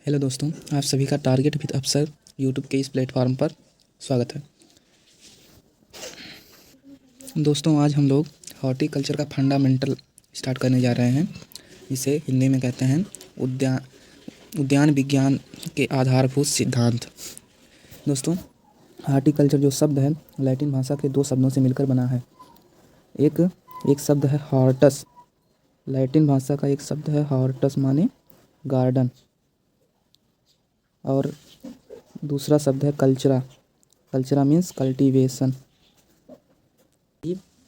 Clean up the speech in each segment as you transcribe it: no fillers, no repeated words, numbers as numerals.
Hello दोस्तों, आप सभी का टारगेट विद अफसर यूट्यूब के इस प्लेटफॉर्म पर स्वागत है। दोस्तों, आज हम लोग हॉर्टिकल्चर का फंडामेंटल स्टार्ट करने जा रहे हैं। इसे हिंदी में कहते हैं उद्यान विज्ञान के आधारभूत सिद्धांत। दोस्तों, हॉर्टिकल्चर जो शब्द है लैटिन भाषा के दो शब्दों से मिलकर बना है। एक शब्द है हॉर्टस। लैटिन भाषा का एक शब्द है हॉर्टस माने गार्डन, और दूसरा शब्द है कल्चरा। कल्चरा मीन्स कल्टीवेशन।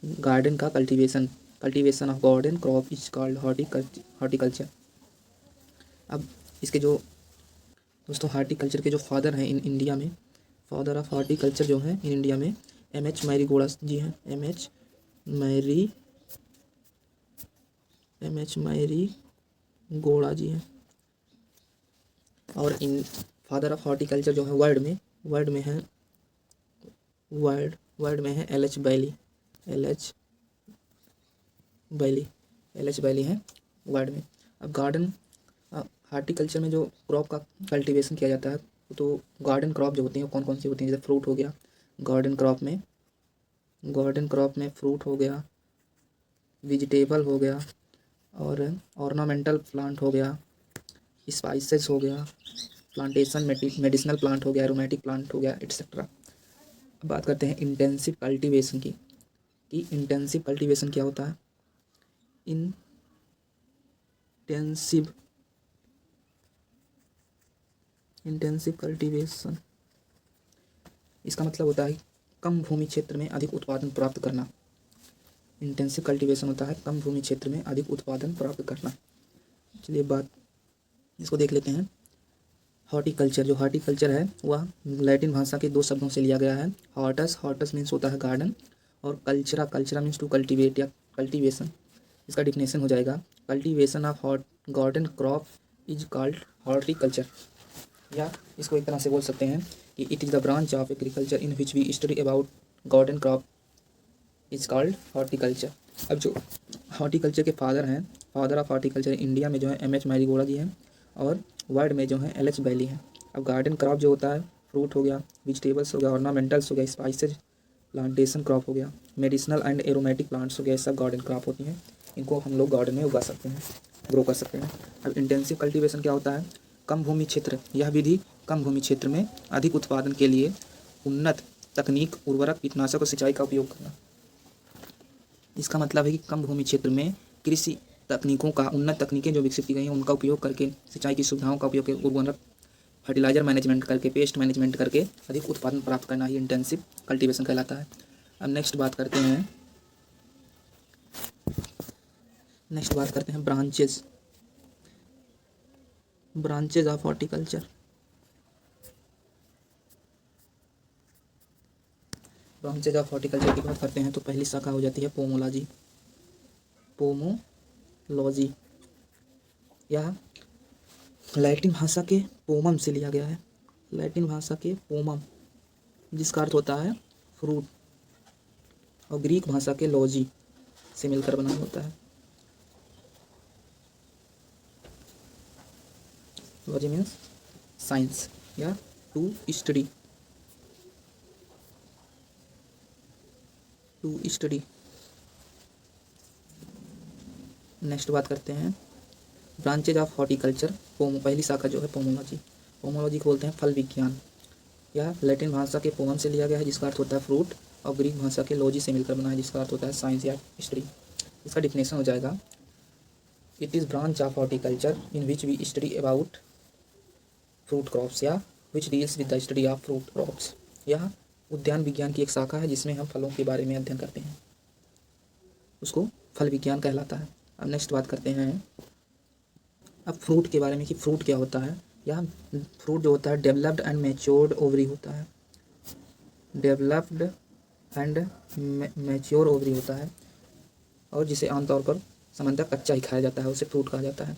गार्डन का cultivation of garden crop is called horticulture. अब इसके जो दोस्तों हॉर्टिकल्चर के जो फादर हैं इन इंडिया में, फादर ऑफ हॉर्टिकल्चर जो हैं इन इंडिया में एम.एच. मैरीगोड़ा जी हैं। एम.एच. मैरीगोड़ा जी हैं। और इन फादर ऑफ हॉर्टिकल्चर जो है वर्ल्ड में है एल.एच. बैली हैं वर्ल्ड में। अब गार्डन हॉर्टिकल्चर में जो क्रॉप का कल्टीवेशन किया जाता है, तो गार्डन क्रॉप जो होती हैं वो कौन कौन सी होती हैं? जैसे फ्रूट हो गया, गार्डन क्रॉप में फ्रूट हो गया, वेजिटेबल हो गया, और ऑर्नामेंटल प्लांट हो गया, स्पाइसेस हो गया, प्लांटेशन मेडिसिनल प्लांट हो गया, एरोमेटिक प्लांट हो गया, एट्सेट्रा। अब बात करते हैं इंटेंसिव कल्टीवेशन की, कि इंटेंसिव कल्टीवेशन क्या होता है। इंटेंसिव कल्टीवेशन इसका मतलब होता है कम भूमि क्षेत्र में अधिक उत्पादन प्राप्त करना। इंटेंसिव कल्टीवेशन होता है कम भूमि क्षेत्र में अधिक उत्पादन प्राप्त करना। चलिए इसको देख लेते हैं। हॉर्टिकल्चर जो हॉर्टिकल्चर है वह लैटिन भाषा के दो शब्दों से लिया गया है। हॉर्टस मीन्स होता है गार्डन, और कल्चरा मीन्स टू कल्टीवेट या कल्टीवेशन। इसका डिफिनेशन हो जाएगा cultivation of garden crop is called horticulture. या इसको एक तरह से बोल सकते हैं कि it is the branch of agriculture in which we study about garden crop is called horticulture. अब जो हॉर्टिकल्चर के फादर हैं, फादर ऑफ हॉर्टिकल्चर इंडिया में जो है एम.एच. मैरीगोड़ा जी हैं, और वर्ल्ड में जो है एल.एच. बैली हैं। अब गार्डन क्रॉप जो होता है फ्रूट हो गया, वेजिटेबल्स हो गया, ऑर्नामेंटल्स हो गया, स्पाइसेज, प्लांटेशन क्रॉप हो गया, मेडिसिनल एंड एरोमेटिक प्लांट्स हो गया, सब गार्डन क्रॉप होती हैं। इनको हम लोग गार्डन में उगा सकते हैं, ग्रो कर सकते हैं। अब इंटेंसिव कल्टीवेशन क्या होता है? कम भूमि क्षेत्र, यह विधि कम भूमि क्षेत्र में अधिक उत्पादन के लिए उन्नत तकनीक, उर्वरक, कीटनाशक और सिंचाई का उपयोग करना। इसका मतलब है कि कम भूमि क्षेत्र में कृषि तकनीकों का, उन्नत तकनीकें जो विकसित की गई हैं उनका उपयोग करके, सिंचाई की सुविधाओं का उपयोग करके, उर्वरक, फर्टिलाइजर मैनेजमेंट करके, पेस्ट मैनेजमेंट करके अधिक उत्पादन प्राप्त करना ही इंटेंसिव कल्टीवेशन कहलाता है। अब नेक्स्ट बात करते हैं branches of horticulture. Branches of horticulture की बात करते हैं तो पहली शाखा हो जाती है पोमोलॉजी। यह लैटिन भाषा के पोमम से लिया गया है। लैटिन भाषा के पोमम जिसका अर्थ होता है फ्रूट, और ग्रीक भाषा के लॉजी से मिलकर बना होता है। लॉजी मीन्स साइंस या टू स्टडी। नेक्स्ट बात करते हैं ब्रांचेज ऑफ हॉर्टिकल्चर। पहली शाखा जो है पोमोलॉजी को बोलते हैं फल विज्ञान। यह लैटिन भाषा के पोमम से लिया गया है जिसका अर्थ होता है फ्रूट, और ग्रीक भाषा के लॉजी से मिलकर बना है जिसका अर्थ होता है साइंस या स्टडी। इसका डिफिनेशन हो जाएगा it is branch of horticulture in which we study about fruit crops, या which deals with the study of fruit crops. यह उद्यान विज्ञान की एक शाखा है जिसमें हम फलों के बारे में अध्ययन करते हैं, उसको फल विज्ञान कहलाता है। अब नेक्स्ट बात करते हैं अब फ्रूट के बारे में कि फ्रूट क्या होता है। यह फ्रूट जो होता है डेवलप्ड एंड मैच्योर्ड ओवरी होता है। डेवलप्ड एंड मैच्योर ओवरी होता है, और जिसे आमतौर पर सामान्यतः कच्चा ही खाया जाता है, उसे फ्रूट कहा जाता है।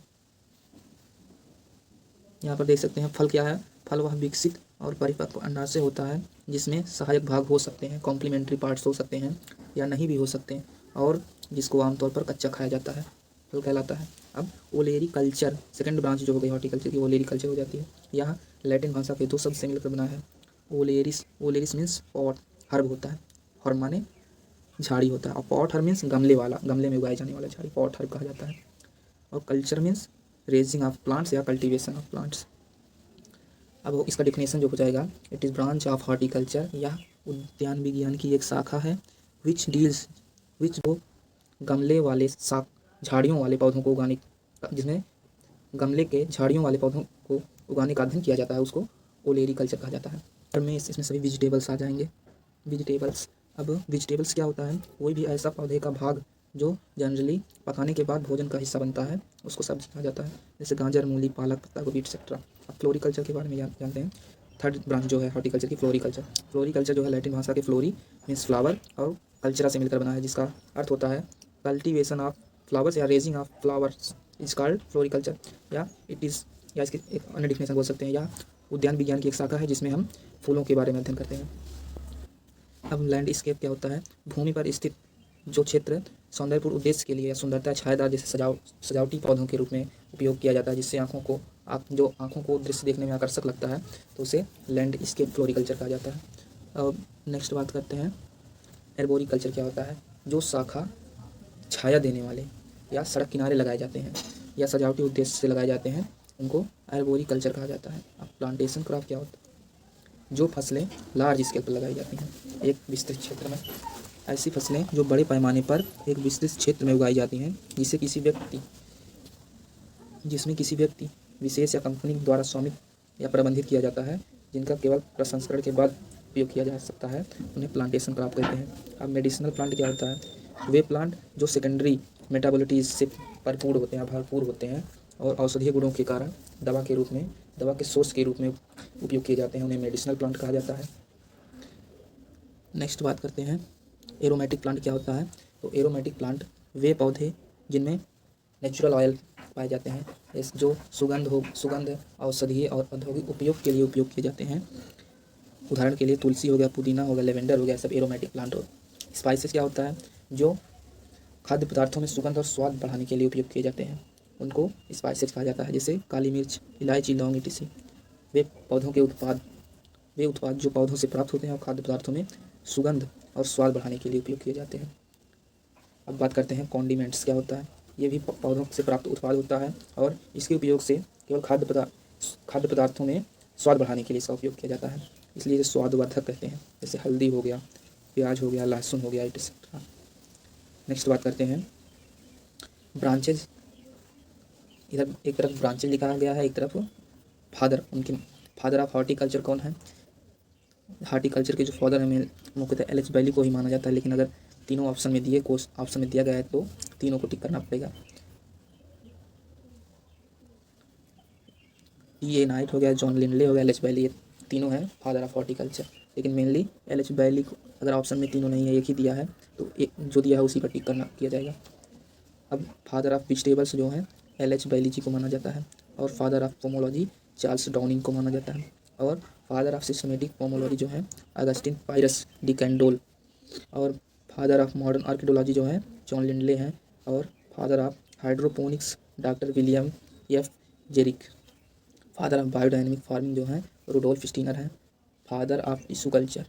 यहाँ पर देख सकते हैं फल क्या है। फल वह विकसित और परिपक्व अंडाशय होता है जिसमें सहायक भाग हो सकते हैं, कॉम्प्लीमेंट्री पार्ट्स हो सकते हैं या नहीं भी हो सकते हैं, और जिसको आमतौर पर कच्चा खाया जाता है, फल कहलाता है। अब ओलेरी कल्चर सेकंड ब्रांच जो हो गई हॉर्टिकल्चर की, ओलेरी कल्चर हो जाती है। यह लैटिन भाषा के दो शब्द से मिलकर बना है। ओलेरिस, ओलेरिस मीन्स पॉट, हर्ब होता है, हर्ब माने झाड़ी होता है, और पॉट हर्ब मीन्स गमले वाला, गमले में उगाए जाने वाला झाड़ी, पॉट हर्ब कहा जाता है। और culture means raising of plants या कल्टीवेशन ऑफ प्लांट्स। अब इसका डिफिनेशन जो हो जाएगा, it is branch of horticulture, यह उद्यान विज्ञान की एक शाखा है, विच डील्स, विच जो गमले वाले शाख झाड़ियों वाले पौधों को उगाने, जिसमें गमले के झाड़ियों वाले पौधों को उगाने का अध्ययन किया जाता है, उसको ओलेरी कल्चर कहा जाता है। और में इसमें सभी वेजिटेबल्स आ जाएंगे। वेजिटेबल्स, अब वेजिटेबल्स क्या होता है, कोई भी ऐसा पौधे का भाग जो जनरली पकाने के बाद भोजन का हिस्सा बनता है, उसको सब्जी कहा जाता है, जैसे गाजर, मूली, पालक, पत्ता गोभी एक्सेट्रा। अब फ्लोरिकल्चर के बारे में जानते हैं। थर्ड ब्रांच जो है हॉर्टिकल्चर की, फ्लोरिकल्चर। फ्लोरिकल्चर जो है लैटिन भाषा के फ्लोरी मीन्स फ्लावर और कल्चरा से मिलकर बना है, जिसका अर्थ होता है कल्टीवेशन ऑफ फ्लावर्स या raising of flowers is called floriculture, या इट इज़, या इसकी एक अन्य डिफिनेशन बोल सकते हैं, या उद्यान विज्ञान की एक शाखा है जिसमें हम फूलों के बारे में अध्ययन करते हैं। अब लैंडस्केप क्या होता है, भूमि पर स्थित जो क्षेत्र सौंदर्यपूर्ण उद्देश्य के लिए या सुंदरता छायादार जैसे सजावटी पौधों के रूप में उपयोग किया जाता है, जिससे आँखों को दृश्य देखने में आकर्षक लगता है, तो उसे लैंडस्केप फ्लोरिकल्चर कहा जाता है। अब नेक्स्ट बात करते हैं एर्बोरिकल्चर क्या होता है, जो शाखा छाया देने वाले या सड़क किनारे लगाए जाते हैं या सजावटी उद्देश्य से लगाए जाते हैं, उनको एर्बोरिकल्चर कहा जाता है। अब प्लांटेशन क्रॉप क्या होता है, जो फसलें लार्ज स्केल पर लगाई जाती हैं एक विस्तृत क्षेत्र में, ऐसी फसलें जो बड़े पैमाने पर एक विस्तृत क्षेत्र में उगाई जाती हैं, जिसमें किसी व्यक्ति विशेष या कंपनी द्वारा स्वामित्व या प्रबंधित किया जाता है, जिनका केवल प्रसंस्करण के बाद उपयोग किया जा सकता है, उन्हें प्लांटेशन क्रॉप कहते हैं। अब मेडिसिनल प्लांट क्या होता है, वे प्लांट जो सेकेंडरी मेटाबोलिटीज से भरपूर होते हैं और औषधीय गुणों के कारण दवा के सोर्स के रूप में उपयोग किए जाते हैं, उन्हें मेडिसिनल प्लांट कहा जाता है। नेक्स्ट बात करते हैं एरोमेटिक प्लांट क्या होता है, तो एरोमेटिक प्लांट वे पौधे जिनमें नेचुरल ऑयल पाए जाते हैं, जो सुगंध औषधीय और औद्योगिक उपयोग के लिए उपयोग किए जाते हैं। उदाहरण के लिए तुलसी हो गया, पुदीना हो गया, लेवेंडर हो गया, सब एरोमेटिक प्लांट हो। स्पाइसेस क्या होता है, जो खाद्य पदार्थों में सुगंध और स्वाद बढ़ाने के लिए उपयोग किए जाते हैं, उनको स्पाइसेस कहा जाता है, जैसे काली मिर्च, इलायची, लौंग, etc। वे उत्पाद जो पौधों से प्राप्त होते हैं और खाद्य पदार्थों में सुगंध और स्वाद बढ़ाने के लिए उपयोग किए जाते हैं। अब बात करते हैं कॉन्डिमेंट्स क्या होता है, ये भी पौधों से प्राप्त उत्पाद होता है और इसके उपयोग से केवल खाद्य पदार्थों में स्वाद बढ़ाने के लिए इसका उपयोग किया जाता है, इसलिए इसे स्वादवर्धक कहते हैं, जैसे हल्दी हो गया, प्याज हो गया, लहसुन हो गया, etc। नेक्स्ट बात करते हैं ब्रांचेज। इधर एक तरफ ब्रांचेज लिखा गया है, एक तरफ फादर ऑफ हॉर्टिकल्चर कौन है, हॉर्टिकल्चर के जो फादर है मुख्यतः एल एच बैली को ही माना जाता है, लेकिन अगर तीनों ऑप्शन में दिया गया है तो तीनों को टिक करना पड़ेगा। टी.ए. नाइट हो गया, जॉन लिंडले हो गया, एल एच बैली, ये तीनों हैं फादर ऑफ हॉर्टिकल्चर, लेकिन मेनली एल एच बैली को अगर ऑप्शन में तीनों नहीं है, एक ही दिया है, तो एक जो दिया है उसी पर टिक करना किया जाएगा। अब फादर ऑफ वेजिटेबल्स जो हैं एल एच बैली जी को माना जाता है, और father of pomology Charles Downing को माना जाता है, और फादर ऑफ सिस्टमेटिक पोमोलॉजी जो है अगस्टिन पायरस डी कैंडोल, और फादर ऑफ मॉडर्न आर्किडोलॉजी जो है जॉन लिंडले हैं, और father of hydroponics doctor William F Gericke, father of biodynamic farming जो है रुडोल्फ स्टीनर हैं, फादर ऑफ टिश्यू कल्चर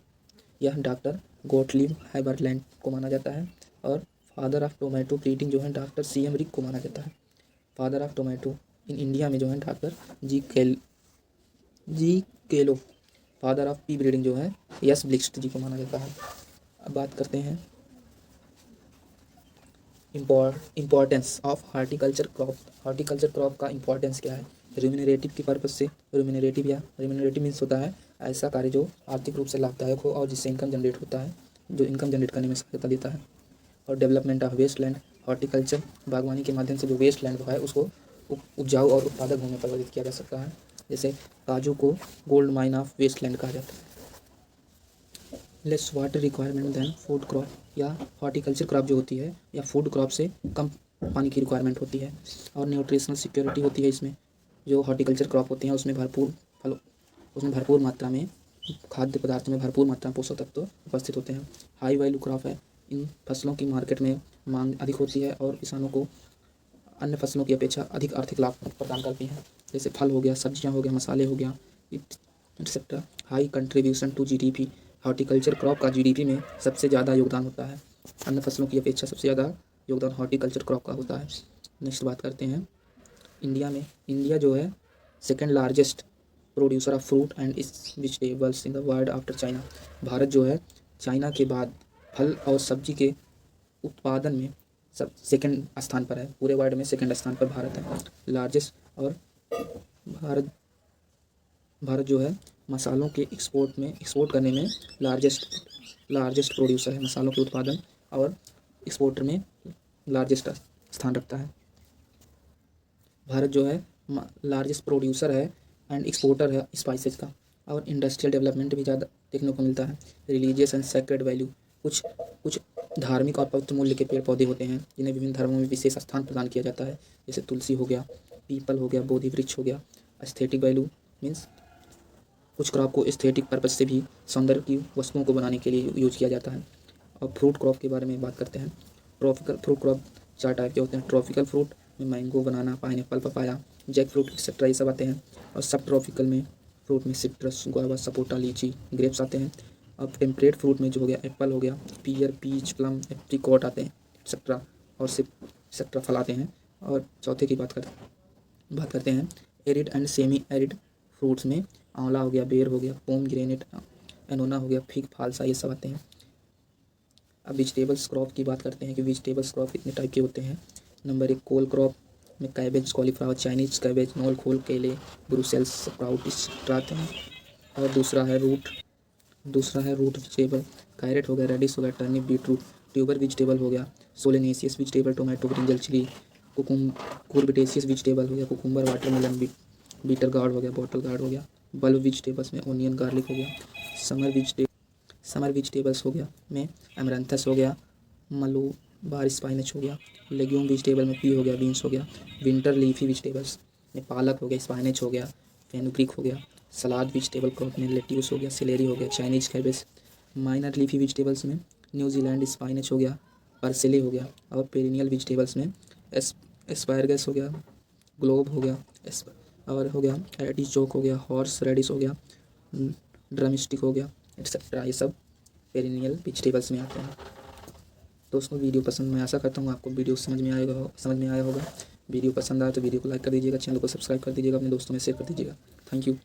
यह डॉक्टर गोटलीब हाइबरलैंड को माना जाता है, और फादर ऑफ टोमेटो ब्रीडिंग जो है डॉक्टर C.M. रिक को माना जाता है। Father of tomato in India में जो है doctor G Kalloo, father of pea breeding जो है एस ब्लिक्स्ट जी को माना जाता है। अब बात करते हैं importance of horticulture crop. Horticulture crop का इम्पोर्टेंस क्या है, रिम्यूनरेटिव की पर्पज़ से, रिम्यूनरेटिव मीन्स होता है ऐसा कार्य जो आर्थिक रूप से लाभदायक हो और जिससे इनकम जनरेट होता है, जो इनकम जनरेट करने में सहायता देता है। और development of waste land, horticulture बागवानी के माध्यम से जो वेस्ट लैंड है उसको उपजाऊ और उत्पादक भूमि में परिवर्तित किया जा सकता है, जैसे काजू को gold mine of waste land कहा जाता है। Less water requirement than food crop, या हॉर्टिकल्चर क्रॉप जो होती है या फूड क्रॉप से कम पानी की रिक्वायरमेंट होती है, और न्यूट्रिशनल सिक्योरिटी होती है इसमें। जो हॉर्टिकल्चर क्रॉप होती हैं उसमें भरपूर मात्रा में खाद्य पदार्थों में भरपूर मात्रा में पोषक तत्व उपस्थित होते हैं। हाई वैल्यू क्रॉप है, इन फसलों की मार्केट में मांग अधिक होती है और किसानों को अन्य फसलों की अपेक्षा अधिक आर्थिक लाभ प्रदान करती हैं, जैसे फल हो गया, सब्जियां हो गया, मसाले हो गया, etcetera. High contribution to GDP, horticulture crop का जीडीपी में सबसे ज़्यादा योगदान होता है। अन्य फसलों की अपेक्षा सबसे ज़्यादा योगदान हॉर्टिकल्चर क्रॉप का होता है। नेक्स्ट बात करते हैं इंडिया में। इंडिया जो है second largest producer of fruit and vegetables in the world after China. Bharat जो है चाइना के बाद फल और सब्जी के उत्पादन में सब सेकंड स्थान पर है। पूरे वर्ल्ड में सेकंड स्थान पर भारत है, लार्जेस्ट। और भारत जो है मसालों के एक्सपोर्ट करने में लार्जेस्ट प्रोड्यूसर है। मसालों के उत्पादन और एक्सपोर्टर में लार्जेस्ट स्थान रखता है। भारत जो है लार्जेस्ट प्रोड्यूसर है एंड एक्सपोर्टर है स्पाइसेस का। और इंडस्ट्रियल डेवलपमेंट भी ज़्यादा देखने को मिलता है। रिलीजियस एंड सेक्रेड वैल्यू, कुछ धार्मिक और पवित्र मूल्य के पेड़ पौधे होते हैं जिन्हें विभिन्न धर्मों में विशेष स्थान प्रदान किया जाता है, जैसे तुलसी हो गया, पीपल हो गया, बोधि वृक्ष हो गया। एस्थेटिक वैल्यू मीन्स कुछ क्रॉप को एस्थेटिक पर्पज से भी सौंदर्य की वस्तुओं को बनाने के लिए यूज किया जाता है। और फ्रूट क्रॉप के बारे में बात करते हैं। ट्रॉपिकल फ्रूट क्रॉप 4 टाइप के होते हैं। ट्रॉपिकल फ्रूट में mango, banana, pineapple, papaya, jackfruit etcetera ये सब आते हैं। और सब ट्रॉपिकल में फ्रूट में सिट्रस, गुआवा, सपोटा, लीची, ग्रेप्स आते हैं। अब टेम्परेट फ्रूट में जो हो गया एप्पल हो गया, पियर, पीच, प्लम, एप्रिकॉट आते हैं एक्सेट्रा, और सिप एक्सेट्रा फल आते हैं। और चौथे की बात करते हैं arid and semi arid fruits में आंवला हो गया, बेर हो गया, पोम ग्रेनेट, एनोना हो गया, फिग, फालसा, ये सब आते हैं। अब वेजिटेबल्स क्रॉप की बात करते हैं कि वेजिटेबल्स क्रॉप कितने टाइप के होते हैं। नंबर 1 कोल क्रॉप में cabbage, cauliflower, Chinese cabbage, knol, khol, kale, Brussels sprout etcetera आते हैं। और दूसरा है रूट वेजिटेबल, कैरेट हो गया, रेडिश हो गया, टर्निप, बीटरूट। ट्यूबर वेजिटेबल हो गया, solanaceous vegetable, tomato, brinjal, chilli, cucurbitaceous vegetable हो गया, कुकुम्बर, वाटरमेलन, बीटर गार्ड हो गया, बॉटल गार्ड हो गया। बल्ब वेजिटेबल्स में ओनियन, गार्लिक हो गया। समर वेजिटेबल्स हो गया में एमरैंथस हो गया, मलूबार, स्पाइनच हो गया। लेग्यूम वेजिटेबल में पी हो गया, बीन्स हो गया। विंटर लीफी वेजिटेबल्स में पालक हो गया, स्पाइनच हो गया, फेनुग्रीक हो गया। सलाद वेजिटेबल क्रॉप में लेट्यूस हो गया, सिलेरी हो गया, Chinese cabbage. Minor leafy vegetables में न्यूजीलैंड स्पाइनच हो गया, परसिले हो गया। और पेरिनियल वेजिटेबल्स में एस्पारगस हो गया, ग्लोब हो गया, और हो गया एडिचोक हो गया, हॉर्स रेडिश हो गया, ड्रमस्टिक हो गया एक्सेट्रा। ये सब पेरिनियल वेजिटेबल्स में आते हैं। दोस्तों वीडियो पसंद, मैं आशा करता हूँ आपको वीडियो समझ में आया होगा। वीडियो पसंद आया तो वीडियो को लाइक कर दीजिएगा, चैनल को सब्सक्राइब कर दीजिएगा, अपने दोस्तों में शेयर कर दीजिएगा। Thank you.